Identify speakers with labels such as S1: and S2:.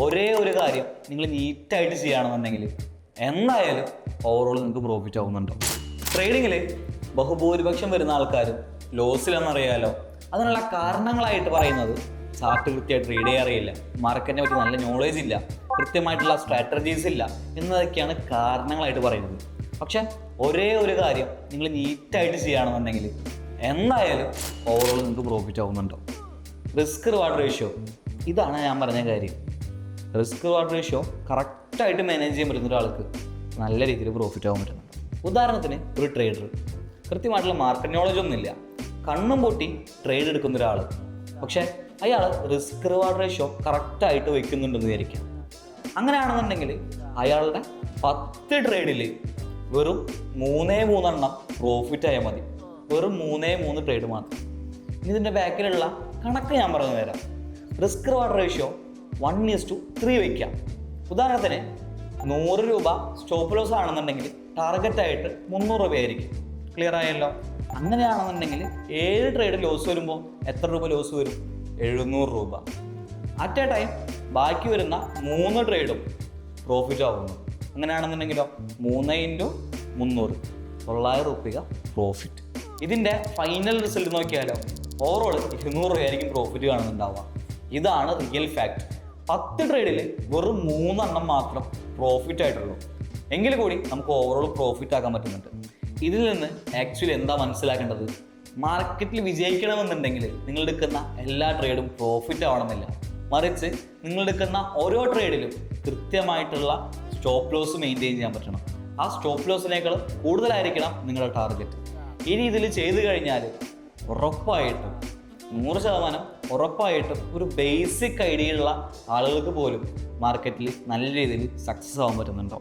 S1: ഒരേ ഒരു കാര്യം നിങ്ങൾ നീറ്റായിട്ട് ചെയ്യുകയാണെന്നുണ്ടെങ്കിൽ എന്തായാലും ഓവറോൾ നിങ്ങൾക്ക് പ്രോഫിറ്റ് ആവുന്നുണ്ടോ? ട്രേഡിങ്ങിൽ ബഹുഭൂരിപക്ഷം വരുന്ന ആൾക്കാരും ലോസിലെന്നറിയാലോ. അതിനുള്ള കാരണങ്ങളായിട്ട് പറയുന്നത് ചാർട്ട് കൃത്യമായിട്ട് റീഡ് ചെയ്യാറിയില്ല, മാർക്കറ്റിനെ പറ്റി നല്ല നോളേജ് ഇല്ല, കൃത്യമായിട്ടുള്ള സ്ട്രാറ്റജീസ് ഇല്ല എന്നതൊക്കെയാണ് കാരണങ്ങളായിട്ട് പറയുന്നത്. പക്ഷെ ഒരേ ഒരു കാര്യം നിങ്ങൾ നീറ്റായിട്ട് ചെയ്യുകയാണെന്നുണ്ടെങ്കിൽ എന്തായാലും ഓവറോൾ നിങ്ങൾക്ക് പ്രോഫിറ്റ് ആവുന്നുണ്ടോ? റിസ്ക് റിവാർഡ് റേഷ്യോ, ഇതാണ് ഞാൻ പറഞ്ഞ കാര്യം. റിസ്ക് റിവാർഡ് റേഷ്യോ കറക്റ്റായിട്ട് മാനേജ് ചെയ്യാൻ പറ്റുന്ന ഒരാൾക്ക് നല്ല രീതിയിൽ പ്രോഫിറ്റ് ആവാൻ പറ്റുന്നുണ്ട്. ഉദാഹരണത്തിന് ഒരു ട്രേഡർ കൃത്യമായിട്ടുള്ള മാർക്കറ്റ് നോളജ് ഒന്നുമില്ല, കണ്ണും പൊട്ടി ട്രേഡ് എടുക്കുന്ന ഒരാൾ, പക്ഷേ അയാൾ റിസ്ക് റിവാർഡ് റേഷ്യോ കറക്റ്റായിട്ട് വയ്ക്കുന്നുണ്ടെന്ന് വിചാരിക്കാം. അങ്ങനെയാണെന്നുണ്ടെങ്കിൽ അയാളുടെ 10 ട്രേഡിൽ വെറും 3 പ്രോഫിറ്റ് ആയാൽ മതി. വെറും 3 ട്രേഡ് മാത്രം. ഇതിൻ്റെ ബാക്കിലുള്ള കണക്ക് ഞാൻ പറഞ്ഞു തരാം. റിസ്ക് റിവാർഡ് റേഷ്യോ 1:3 വയ്ക്കാം. ഉദാഹരണത്തിന് 100 രൂപ സ്റ്റോപ്പ് ലോസ് ആണെന്നുണ്ടെങ്കിൽ ടാർഗറ്റായിട്ട് 300 രൂപയായിരിക്കും. ക്ലിയർ ആയല്ലോ? അങ്ങനെയാണെന്നുണ്ടെങ്കിൽ 7 ട്രേഡ് ലോസ് വരുമ്പോൾ എത്ര രൂപ ലോസ് വരും? 700 രൂപ. അറ്റ് എ ടൈം ബാക്കി വരുന്ന 3 ട്രേഡും പ്രോഫിറ്റ് ആവുന്നു. അങ്ങനെയാണെന്നുണ്ടെങ്കിലോ 3 × 300 900 രൂപ പ്രോഫിറ്റ്. ഇതിൻ്റെ ഫൈനൽ റിസൾട്ട് നോക്കിയാലോ ഓവറോൾ 200 രൂപയായിരിക്കും പ്രോഫിറ്റ് കാണുന്നുണ്ടാവുക. ഇതാണ് റിയൽ ഫാക്ട്. 10 ട്രേഡിൽ വെറും 3 മാത്രം പ്രോഫിറ്റ് ആയിട്ടുള്ളൂ. എങ്കിൽ കൂടി നമുക്ക് ഓവറോൾ പ്രോഫിറ്റ് ആക്കാൻ പറ്റുന്നുണ്ട്. ഇതിൽ നിന്ന് ആക്ച്വലി എന്താ മനസ്സിലാക്കേണ്ടത്? മാർക്കറ്റിൽ വിജയിക്കണമെന്നുണ്ടെങ്കിൽ നിങ്ങൾ എടുക്കുന്ന എല്ലാ ട്രേഡും പ്രോഫിറ്റ് ആവണമെന്നില്ല. മറിച്ച് നിങ്ങൾ എടുക്കുന്ന ഓരോ ട്രേഡിലും കൃത്യമായിട്ടുള്ള സ്റ്റോപ്പ് ലോസ് മെയിൻറ്റെയിൻ ചെയ്യാൻ പറ്റണം. ആ സ്റ്റോപ്പ് ലോസിനേക്കാൾ കൂടുതലായിരിക്കണം നിങ്ങളുടെ ടാർഗറ്റ്. ഈ രീതിയിൽ ചെയ്തു കഴിഞ്ഞാൽ ഉറപ്പായിട്ടും 100% ഉറപ്പായിട്ടും ഒരു ബേസിക് ഐഡിയ ഉള്ള ആളുകൾക്ക് പോലും മാർക്കറ്റിൽ നല്ല രീതിയിൽ സക്സസ് ആവാൻ പറ്റുന്നുണ്ടോ?